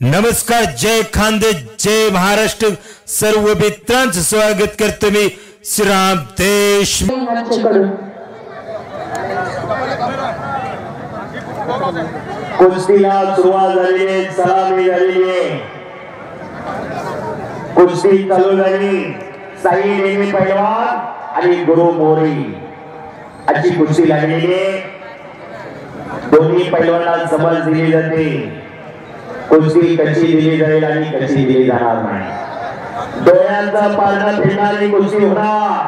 नमस्कार, जय खानदेश, जय महाराष्ट्र. सर्व मित्रांचं स्वागत करतो मी श्रीराम देश. कुस्तीला सुरुवात झाली आहे, सलामी झाली आहे, कुस्ती चालू झाली. साई नेहमी पैलवान आणि गुरु मोरी अशी कुस्ती लागलेली आहे. दोन्ही पैलवानांना समज दिली जाते. कुस्ती कशी दिली जाईल आणि कशी दिली जाणार नाही. डोळ्यांचा पारणा फिरणारी कुस्ती होणार.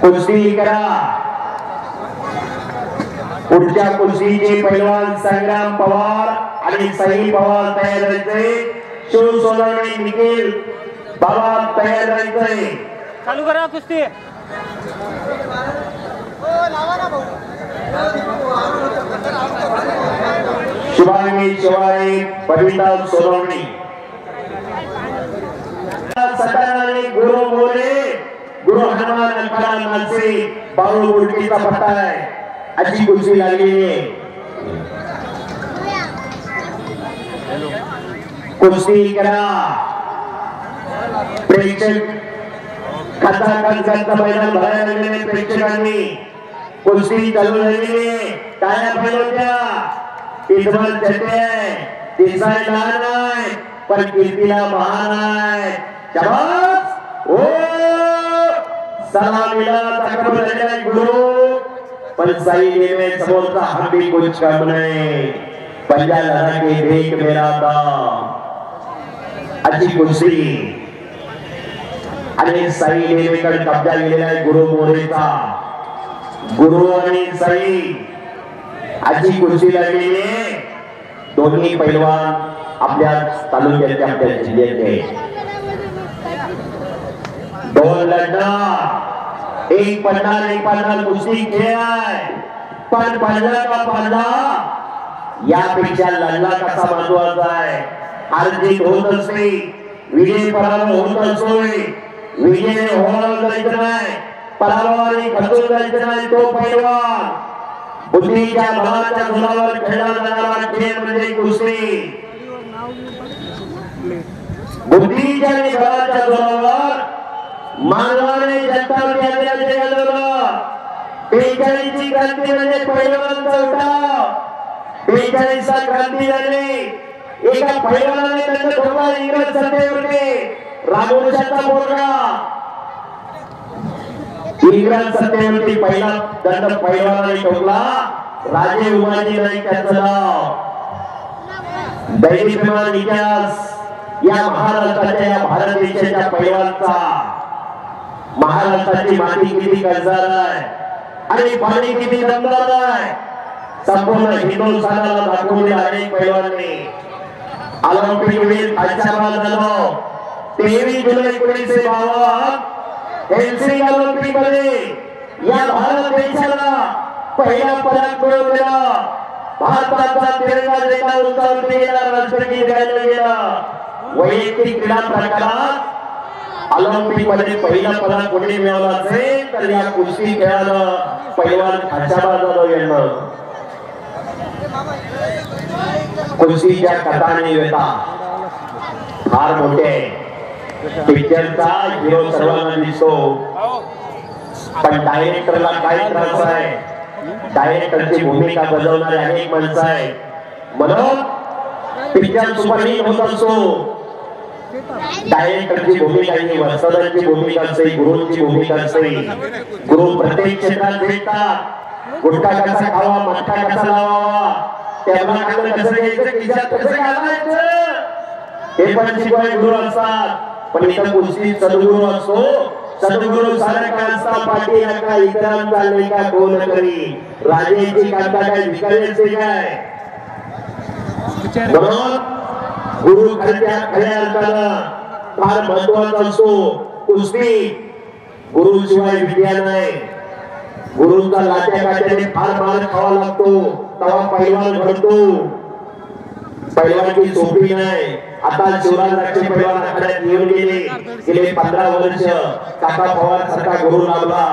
कुस्ती करा. पुढच्या कुस्तीचे पैलवान संग्राम पवार आणि साई पवार तयार राहायचे. शिव सोनावणे, निखिल बाबा तयार राहायचे. चालू करा कुस्ती. शिवानी शिवाई बबिता सोनवणी, सटाणाने गुरु मोरे, गुरु हनुमान अंकारा मानसे, बाळू बुडकीचा पट्टा आहे. अशी कुस्ती लागलेली आहे. कुस्ती करा. प्रेक्षक खचाखच मैदान भरायला लागलेले प्रेक्षकांनी. कुस्ती चालू झालेली आहे. टाळ्या पाहिल्या. इथवर चटे आहे, दिसायला लहान आहे पण कीर्तीला महान आहे. शाबास. ओ सलामीला ताकद झालेला गुरु, पण साई नेमे समोरचा हंडी कुछ कम नाही. पंजा लगा के देख मेरा दाम. अशी कुस्ती आणि साई नेमेकडे कब्जा गेलेला आहे गुरु मोरेचा. गुरु आणि साई अशी कुस्ती लागलेली आहे. दोन्ही पैलवान आपल्या तालुक्याचे, आपल्या जिल्ह्याचे. दोन लढणार, एक पडणार, एक पडणार कुस्ती खेळ आहे. पण पडला का पडला यापेक्षा लढला कसा महत्वाचा आहे. हार जीत होत असते, विजय पराभव होत असतोय. विजय होणार जायचं नाही, पराभवाने खचून जायचं नाही. तो पैलवान बुद्धीच्या बलाच्या जोरावर खेळला जाणारा खेळ म्हणजे कुस्ती. बुद्धीच्या आणि बलाच्या जोरावर मानवाने जनता घालवलं. 43ची क्रांती म्हणजे पैलवानांचा उठाव. 43 क्रांती झाली. एका पैलवानाने त्यांना ठोकला इंग्रज सत्तेवरती. रामोशाचा पोरगा इंग्रज सत्तेवरती पहिला दंड पैलवानाने ठोकला. राजे उमाजी नाईक त्याचं नाव. दैनिकमान इतिहास या महाराष्ट्राच्या, या भारत देशाच्या पैलवानचा. महाराष्ट्राची माती किती कर्जदार आहे आणि पाणी किती दमदार आहे संपूर्ण हिंदुस्थानाला दाखवून दिला अनेक पैलवानांनी. ऑलिम्पिक वीर हैदराबाद झालो 23 जुलै 1952 हेल्सिंकी ऑलिम्पिक मध्ये या भारत देशाला पहिला पदक मिळवलेला. भारताचा तिरंगा देता उंचावरती गेला, राष्ट्रगीत गायला गेला. वैयक्तिक क्रीडा प्रकारात ऑलिम्पिक मध्ये पहिला पदक कोणी मिळवला असेल तर या कुस्ती खेळानं पैलवान हैदराबाद झालो यांना. कुस्तीच्या कथाने व्यथा फार मोठे. पिक्चरचा हिरो सर्वांना दिसतो, पण डायरेक्टरला काय त्रास आहे. डायरेक्टरची भूमिका बजावणारे अनेक माणसं आहेत. म्हणून पिक्चर सुपरहिट होत असतो. डायरेक्टरची भूमिका ही, वत्सदांची भूमिका असते, गुरुची भूमिका असते. गुरु प्रत्येक क्षेत्रात भेटतात. गुटखा कसा खावा, मटका कसा लावावा, त्यांना कसं घ्यायचं, खिशात कसं घालायचं हे पण शिकवाय गुरु असतात. पण इथं कुस्ती सद्गुरू असतो. सद्गुरू सारा कांसा पाठी नका, इतरांचा लेखा कोण करी. राजेची कांता काय विकायचे काय. म्हणून गुरु खऱ्या अर्थानं फार महत्वाचा असतो. कुस्ती गुरुशिवाय विद्या नाही. गुरुचा लाट्या काट्याने फार मार खावा लागतो, तेव्हा पैलवान घडतो. पैलवानची सोपी नाही. आता शिवराज राक्षे पैलवान आखाड्यात येऊन गेले 15 वर्ष. काका पवार सारखा गुरु लाभला.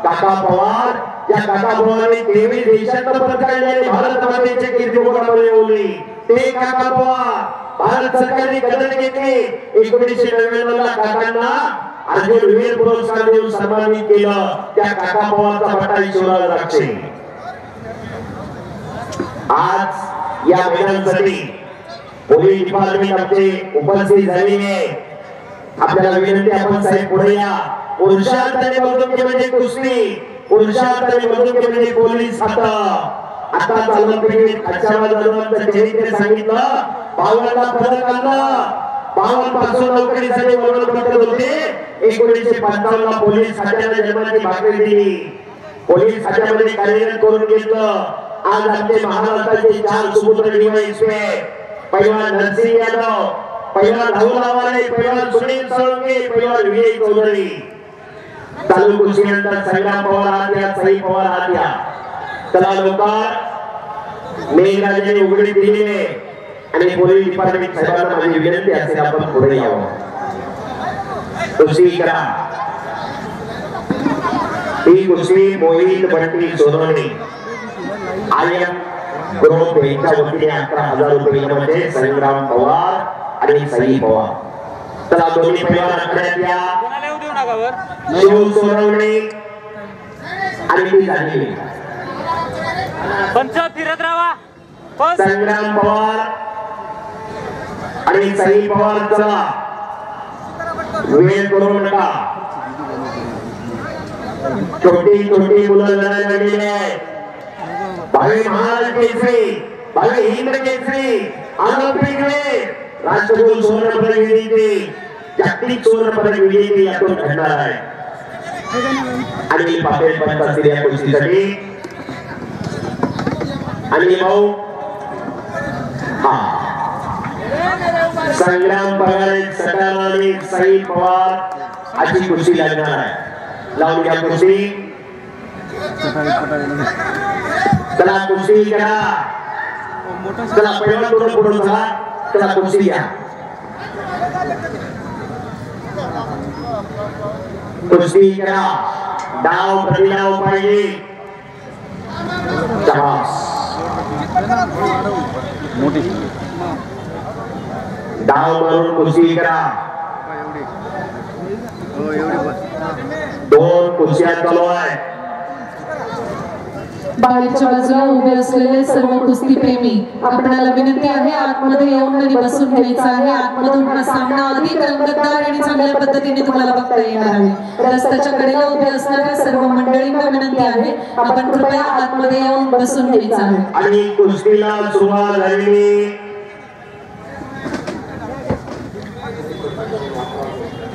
काका पवार या काका पवारांनी 23 देशात पदक काढले. भारत मातेचे कीर्ती कोणामध्ये ओळखली. ते काका पवार भारत सरकारने दखल घेतली 1999 ला काकांना अर्जुन वीर पुरस्कार देऊन सन्मानित केलं त्या काका पवारचा पट्टा शिवराज राक्षे आज या मैदानासाठी पोलीस डिपार्टमेंट आमचे उपस्थित झालेले आपल्याला विनंती आपण साहेब पुढे या पुरुषार्थ आणि बंदुकी म्हणजे कुस्ती पुरुषार्थ आणि बंदुकी म्हणजे पोलीस आता ऑलिम्पिक खालच्या जरूर चरित्र सांगितलं 52 पदक आणलं 52 पासून नोकरीसाठी वर्णपत्र होते 1955 ला पोलीस खात्याने जन्माची भाकरी दिली पोलीस खात्यामध्ये कार्यरत करून घेतलं आज आमचे महाराष्ट्राचे 4 सुपुत्र डीवायएसपी पैलवान नरसिंह यादव पैलवान राहुल आवाले पैलवान सुनील सोळंके पैलवान विजय चौधरी चालू कुस्तीनंतर संग्राम पवार आत्या साई पवार आत्या चला लवकर मेघराजाने उघडी दिली आणि पोलीस डिपार्टमेंट साहेबांना माझी विनंती असेल आपण पुढे यावं कुस्ती करा ही कुस्ती मोहित बंटी सोनवणे आयएम ग्रुप यांच्या वतीने 11,000 रुपये मध्ये संग्राम पवार आणि साई पवार चला दोन्ही पैलवान आकड्यात या शिव सोनवणे आणि ती झाली पंच फिरत राहा संग्राम पवार आणि साई पवार चला वेळ करू नका छोटी मुलं लढायला लागलेली आहेत भावी महाराष्ट्र केसरी भावी हिंद केसरी ऑलिम्पिक राष्ट्रकुल सुवर्ण पदक विजेते जागतिक सुवर्ण पदक विजेते यातून घडणार आहे आणि पाटील पंचायत या कुस्तीसाठी आणि भाऊ हा संग्राम पवार सटाराने साई पवार अशी कुस्ती लागणार आहे लावून घ्या कुस्ती चला कुस्ती करा चला पैलवान थोडं पुढे चला चला कुस्ती घ्या कुस्ती करा डाव प्रतिडाव पाहिजे डाव मारून कुस्ती करा 2 कुस्त्या चालू आहे बाहेरच्या बाजूला उभे असलेले सर्व कुस्ती प्रेमी आपल्याला विनंती आहे आतमध्ये येऊन आणि बसून घ्यायचं आहे आतमधून हा सामना अधिक रंगतदार आणि चांगल्या पद्धतीने तुम्हाला बघता येणार आहे रस्त्याच्या कडेला उभे असणाऱ्या सर्व मंडळींना विनंती आहे आपण कृपया आतमध्ये येऊन बसून घ्यायचं आहे आणि कुस्तीला सुरुवात झाली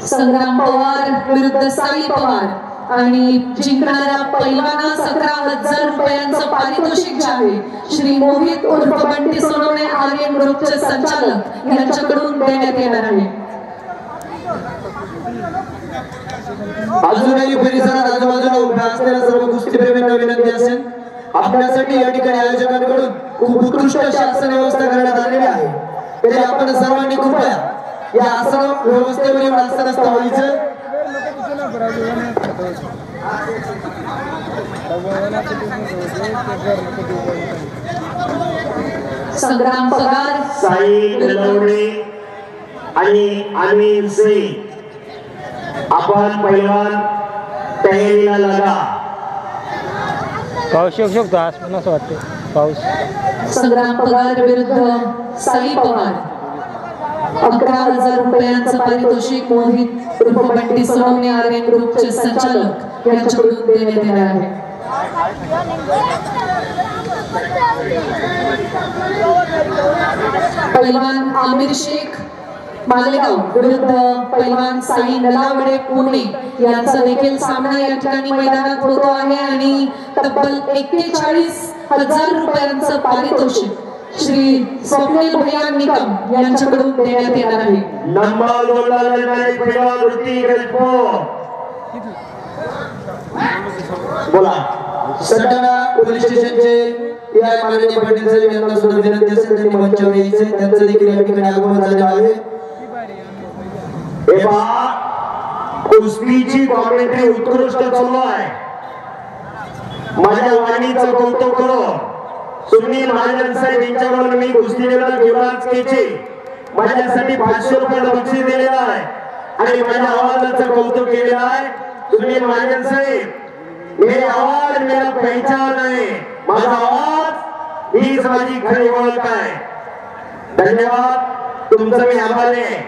संग्राम पवार विरुद्ध साई पवार आणि जिंकणाऱ्या पैलवानास 11,000 रुपयांचं पारितोषिक जे आहे श्री मोहित उर्फ बंटी सोनवणे आर्यन ग्रुपचे संचालक यांच्याकडून देण्यात येणार आहे अजूनही परिसरात आजूबाजूला उभ्या असलेल्या सर्व कुस्तीप्रेमींना विनंती असेल आपल्यासाठी या ठिकाणी आयोजकांकडून खूप उत्कृष्ट शासन व्यवस्था करण्यात आलेली आहे तरी आपण सर्वांनी कृपया या आसन व्यवस्थेवर येऊन आसन स्थापनेचं संग्राम पवार साई नलवणे आणि अनिल सिंग आपण पैलवान तयारीला लागा पाऊस येऊ शकतो आज पण असं वाटतं पाऊस संग्राम पवार विरुद्ध साई पवार 11,000 रुपयांचं पारितोषिक मोहित उर्फ बंटी सोनवणे आर्यन ग्रुपचे संचालक यांच्याकडून देण्यात येणार आहे पैलवान आमिर शेख मालेगाव विरुद्ध पैलवान साई नलावडे पुणे यांचा देखील सामना या ठिकाणी मैदानात होतो आहे आणि तब्बल 41,000 रुपयांचं पारितोषिक श्री स्वप्नील भैया निकम यांच्याकडून देण्यात येणार आहे नंबर 2 ला लढणारे पैलवान ऋतिक गल्पो बोला सटाणा पोलीस स्टेशनचे या माननीय पाटील साहेब यांना सुद्धा विनंती असेल त्यांनी मंचावर यायचे त्यांचं देखील या ठिकाणी आगमन झालेलं आहे हे पहा कुस्तीची कॉमेंट्री उत्कृष्ट चालू आहे माझ्या वाणीचं कौतुक करो सुनील महाजन साहेब यांच्याकडून मी कुस्तीला युवराज केचे माझ्यासाठी 500 रुपये बक्षीस दिलेला आहे आणि माझ्या आवाजाचं कौतुक केलेलं आहे. सुनील महाजन साहेब, मेरी आवाज मेरा पहचान आहे, माझा आवाज हीच माझी खरी ओळख आहे. धन्यवाद, तुमचं मी आभारी आहे.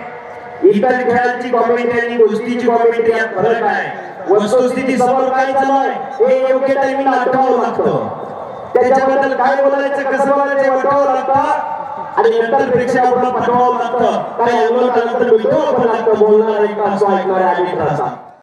इतर खेळाची कॉमेंट्री आणि कुस्तीची कॉमेंट्री यात फरक आहे. वस्तुस्थिती समोर काय चालू आहे हे योग्य टाइमिंगला आठवावं लागतं. त्याच्याबद्दल काय बोलायचं, कसं बोलायचं वाटावं लागतं आणि नंतर प्रेक्षकांना पाठवावं लागतं. काय अंगलकानंतर मिळतो पण लागतं बोलणार एक तास ऐकणार आणि तास.